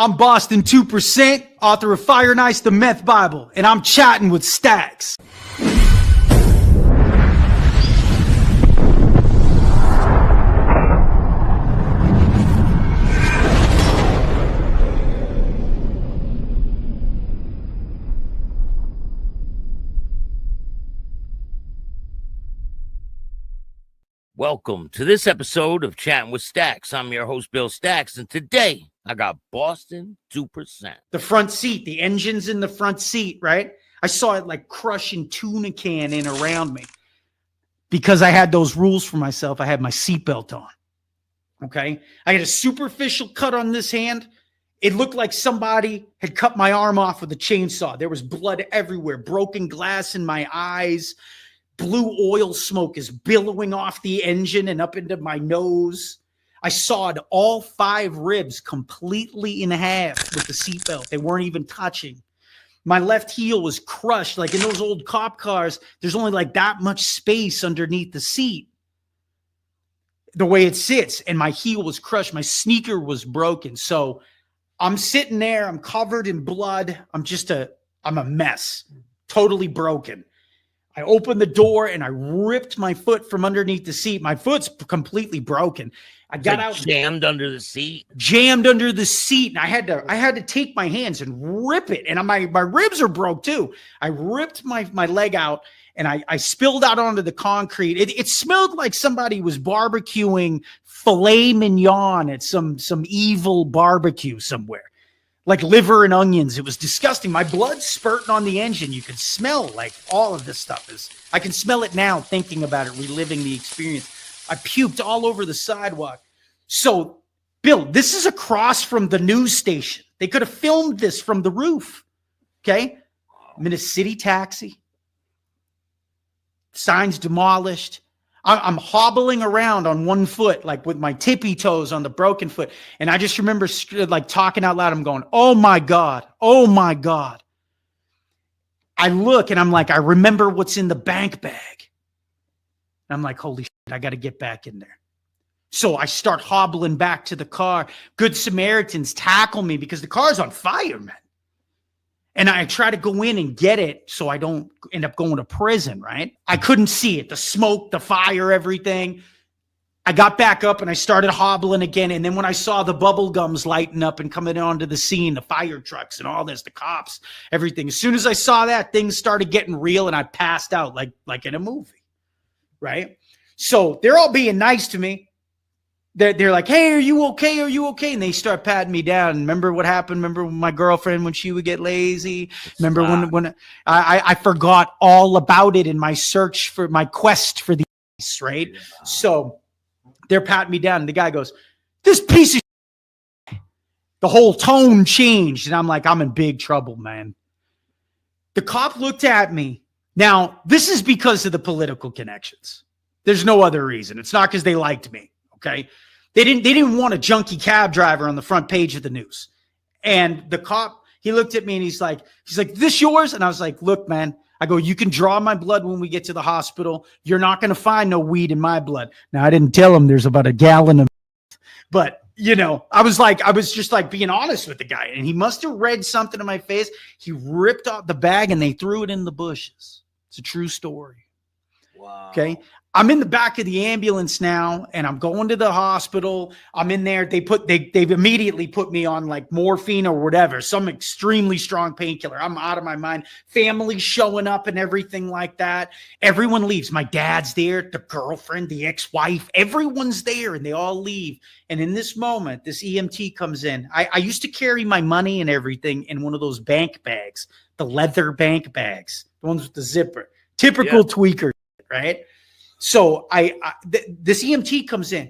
I'm Boston 2%, author of Fire and Ice, the Meth Bible, and I'm chatting with Staxx. Welcome to this episode of Chatting with Staxx. I'm your host, Bill Staxx, and today I got Boston 2%. The front seat, the engine's in the front seat, right? I saw it like crushing tuna can in around me. Because I had those rules for myself, I had my seatbelt on, okay? I had a superficial cut on this hand. It looked like somebody had cut my arm off with a chainsaw. There was blood everywhere, broken glass in my eyes. Blue oil smoke is billowing off the engine and up into my nose. I sawed all 5 ribs completely in half with the seatbelt. They weren't even touching. My left heel was crushed. Like in those old cop cars, there's only like that much space underneath the seat, the way it sits. And my heel was crushed. My sneaker was broken. So I'm sitting there. I'm covered in blood. I'm a mess, totally broken. I opened the door and I ripped my foot from underneath the seat. My foot's completely broken. I got out, jammed under the seat. Jammed under the seat, and I had to take my hands and rip it. And my ribs are broke too. I ripped my leg out and I spilled out onto the concrete. It smelled like somebody was barbecuing filet mignon at some evil barbecue somewhere. Like liver and onions. It was disgusting. My blood's spurting on the engine. You could smell like all of this stuff I can smell it now thinking about it, reliving the experience. I puked all over the sidewalk. So, Bill, this is across from the news station. They could have filmed this from the roof. Okay? I'm in a city taxi. Signs demolished. I'm hobbling around on one foot, like with my tippy toes on the broken foot. And I just remember like talking out loud. I'm going, oh my God. Oh my God. I look and I'm like, I remember what's in the bank bag. And I'm like, holy shit, I got to get back in there. So I start hobbling back to the car. Good Samaritans tackle me because the car's on fire, man. And I try to go in and get it so I don't end up going to prison, right? I couldn't see it. The smoke, the fire, everything. I got back up and I started hobbling again. And then when I saw the bubble gums lighting up and coming onto the scene, the fire trucks and all this, the cops, everything. As soon as I saw that, things started getting real and I passed out like in a movie, right? So they're all being nice to me. They're like, hey, are you okay? Are you okay? And they start patting me down. Remember what happened? Remember my girlfriend when she would get lazy? Remember when I forgot all about it in my search for my quest for the ice, right? So they're patting me down. And the guy goes, this piece of shit. The whole tone changed. And I'm like, I'm in big trouble, man. The cop looked at me. Now, this is because of the political connections. There's no other reason. It's not because they liked me. Okay. They didn't want a junkie cab driver on the front page of the news. And the cop, he looked at me and he's like, this yours? And I was like, look, man, I go, you can draw my blood when we get to the hospital. You're not going to find no weed in my blood. Now, I didn't tell him there's about a gallon of, but you know, I was just like being honest with the guy, and he must have read something in my face. He ripped out the bag and they threw it in the bushes. It's a true story. Wow. Okay. I'm in the back of the ambulance now and I'm going to the hospital. I'm in there. They've immediately put me on like morphine or whatever, some extremely strong painkiller. I'm out of my mind. Family showing up and everything like that. Everyone leaves. My dad's there, the girlfriend, the ex-wife, everyone's there and they all leave. And in this moment, this EMT comes in. I used to carry my money and everything in one of those bank bags, the leather bank bags, the ones with the zipper, typical tweaker, right? So this EMT comes in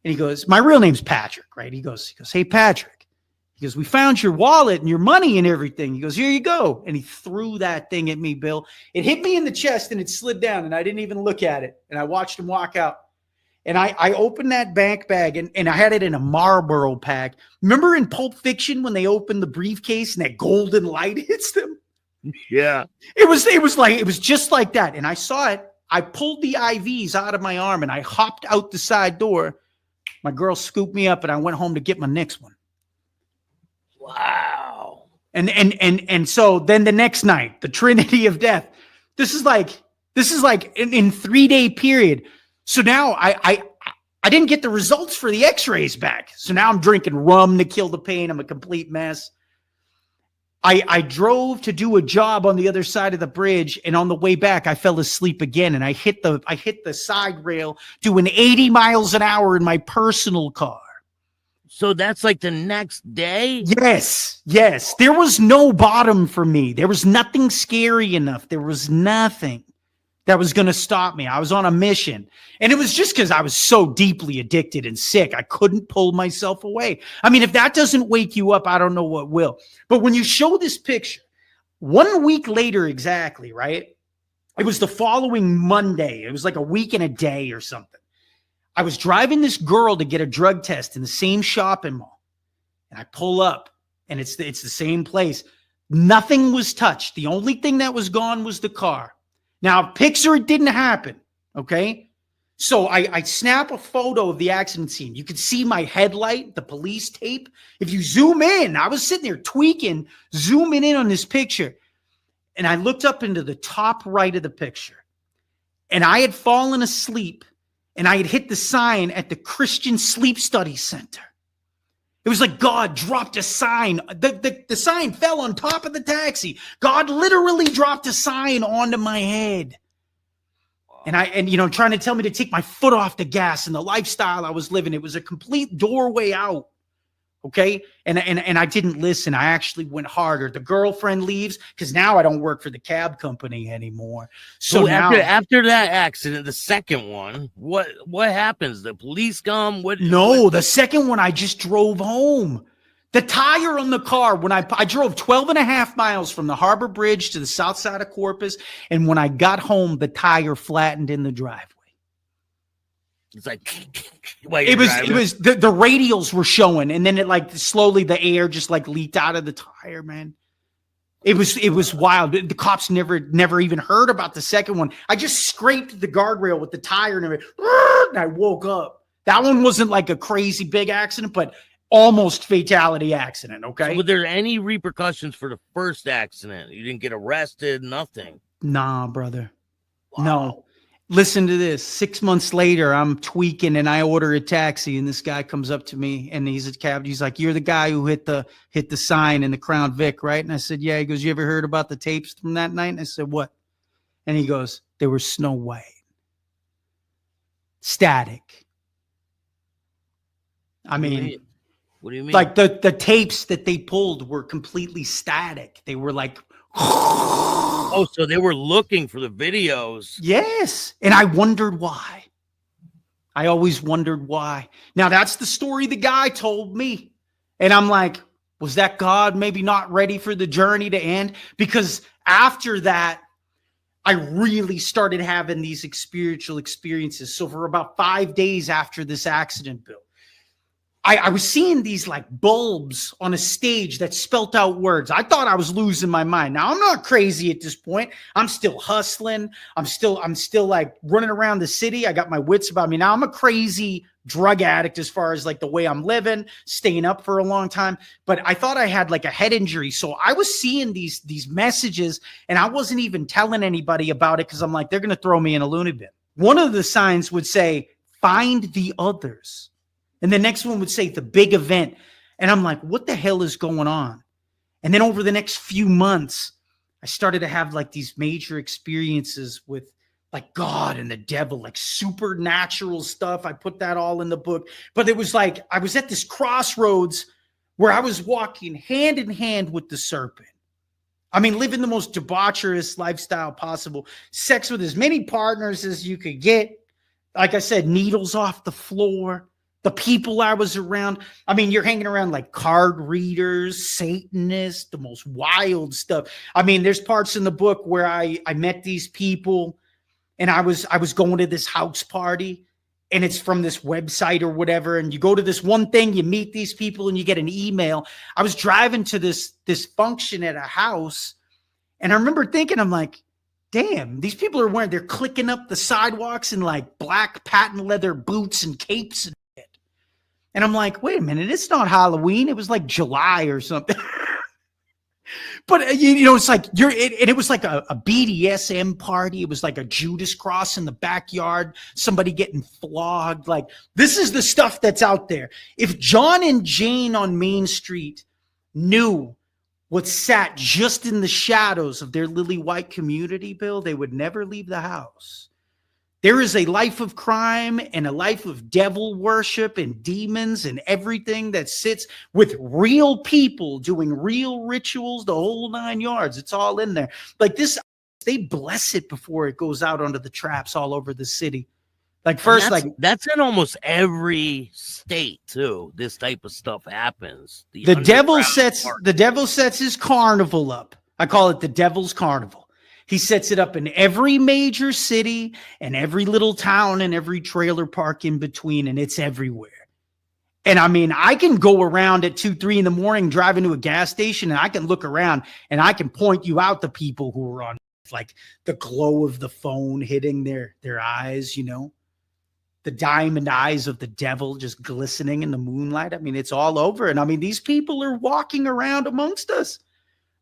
and he goes, my real name's Patrick, right? He goes, hey, Patrick. He goes, we found your wallet and your money and everything. He goes, here you go. And he threw that thing at me, Bill. It hit me in the chest and it slid down and I didn't even look at it. And I watched him walk out. And I opened that bank bag and I had it in a Marlboro pack. Remember in Pulp Fiction when they opened the briefcase and that golden light hits them? Yeah. It was just like that. And I saw it. I pulled the IVs out of my arm and I hopped out the side door. My girl scooped me up and I went home to get my next one. Wow. And so then the next night, the Trinity of Death. This is like in 3-day period. So now I didn't get the results for the x-rays back. So now I'm drinking rum to kill the pain. I'm a complete mess. I drove to do a job on the other side of the bridge, and on the way back, I fell asleep again, and I hit the side rail doing 80 miles an hour in my personal car. So that's like the next day? Yes. There was no bottom for me. There was nothing scary enough. There was nothing that was going to stop me. I was on a mission. And it was just because I was so deeply addicted and sick. I couldn't pull myself away. I mean, if that doesn't wake you up, I don't know what will. But when you show this picture, 1 week later exactly, right? It was the following Monday. It was like a week and a day or something. I was driving this girl to get a drug test in the same shopping mall. And I pull up, and it's the same place. Nothing was touched. The only thing that was gone was the car. Now, picture it didn't happen, okay? So I snap a photo of the accident scene. You can see my headlight, the police tape. If you zoom in, I was sitting there tweaking, zooming in on this picture. And I looked up into the top right of the picture. And I had fallen asleep, and I had hit the sign at the Christian Sleep Study Center. It was like God dropped a sign. The sign fell on top of the taxi. God literally dropped a sign onto my head. And trying to tell me to take my foot off the gas and the lifestyle I was living. It was a complete doorway out. Okay. And I didn't listen. I actually went harder. The girlfriend leaves because now I don't work for the cab company anymore. So now, after that accident, the second one, what happens? The police come? The second one, I just drove home. The tire on the car, when I drove 12 and a half miles from the Harbor Bridge to the south side of Corpus. And when I got home, the tire flattened in the driveway. It's like it was the radials were showing, and then it like slowly the air just like leaked out of the tire, man. It was wild. The cops never even heard about the second one. I just scraped the guardrail with the tire and everything, and I woke up. That one wasn't like a crazy big accident, but almost fatality accident. Okay. So were there any repercussions for the first accident? You didn't get arrested, nothing. Nah, brother. Wow. No. Listen to this. 6 months later, I'm tweaking and I order a taxi, and this guy comes up to me and he's a cab. He's like, "You're the guy who hit the sign in the Crown Vic, right?" And I said, "Yeah." He goes, "You ever heard about the tapes from that night?" And I said, "What?" And he goes, "They were Snow White. Static." I mean, what do you mean? Like the tapes that they pulled were completely static. They were like, oh, so they were looking for the videos. Yes. And I wondered why. I always wondered why. Now, that's the story the guy told me. And I'm like, was that God maybe not ready for the journey to end? Because after that, I really started having these spiritual experiences. So for about 5 days after this accident, Bill, I was seeing these like bulbs on a stage that spelt out words. I thought I was losing my mind. Now, I'm not crazy at this point. I'm still hustling. I'm still like running around the city. I got my wits about me. Now, I'm a crazy drug addict as far as like the way I'm living, staying up for a long time. But I thought I had like a head injury. So I was seeing these messages, and I wasn't even telling anybody about it because I'm like, they're going to throw me in a loony bin. One of the signs would say, "Find the others." And the next one would say the big event. And I'm like, what the hell is going on? And then over the next few months, I started to have like these major experiences with like God and the devil, like supernatural stuff. I put that all in the book. But it was like, I was at this crossroads where I was walking hand in hand with the serpent. I mean, living the most debaucherous lifestyle possible. Sex with as many partners as you could get. Like I said, needles off the floor. The people I was around, I mean, you're hanging around like card readers, Satanists, the most wild stuff. I mean, there's parts in the book where I met these people, and I was going to this house party, and it's from this website or whatever. And you go to this one thing, you meet these people, and you get an email. I was driving to this function at a house, and I remember thinking, I'm like, damn, these people are they're clicking up the sidewalks in like black patent leather boots and capes and And I'm like, wait a minute, it's not Halloween. It was like July or something. But you know, it's like it was like a BDSM party. It was like a Judas cross in the backyard, somebody getting flogged. Like, this is the stuff that's out there. If John and Jane on Main Street knew what sat just in the shadows of their lily white community, Bill, they would never leave the house. There is a life of crime and a life of devil worship and demons and everything that sits with real people doing real rituals, the whole 9 yards. It's all in there. Like this, they bless it before it goes out onto the traps all over the city. Like first, that's in almost every state too. This type of stuff happens. The devil sets his carnival up. I call it the Devil's Carnival. He sets it up in every major city and every little town and every trailer park in between, and it's everywhere. And I mean, I can go around at 2, 3 in the morning, drive into a gas station, and I can look around and I can point you out the people who are on, like, the glow of the phone hitting their eyes, you know, the diamond eyes of the devil just glistening in the moonlight. I mean, it's all over. And I mean, these people are walking around amongst us,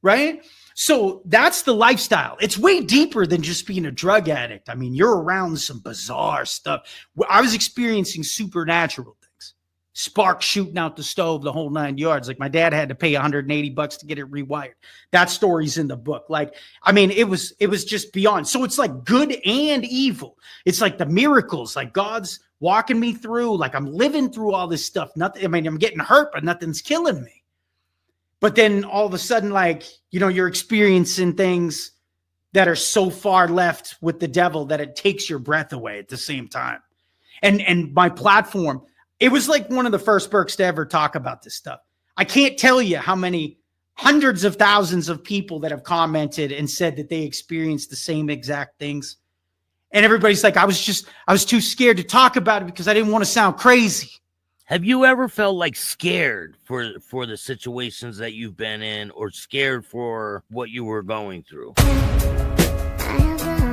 right? So that's the lifestyle. It's way deeper than just being a drug addict. I mean, you're around some bizarre stuff. I was experiencing supernatural things. Sparks shooting out the stove, the whole 9 yards. Like, my dad had to pay $180 to get it rewired. That story's in the book. Like, I mean, it was just beyond. So it's like good and evil. It's like the miracles, like God's walking me through, like I'm living through all this stuff. Nothing, I mean, I'm getting hurt, but nothing's killing me. But then all of a sudden, like, you know, you're experiencing things that are so far left with the devil that it takes your breath away at the same time. And my platform, it was like one of the first Berks to ever talk about this stuff. I can't tell you how many hundreds of thousands of people that have commented and said that they experienced the same exact things. And everybody's like, I was too scared to talk about it because I didn't want to sound crazy. Have you ever felt like scared for the situations that you've been in, or scared for what you were going through? I have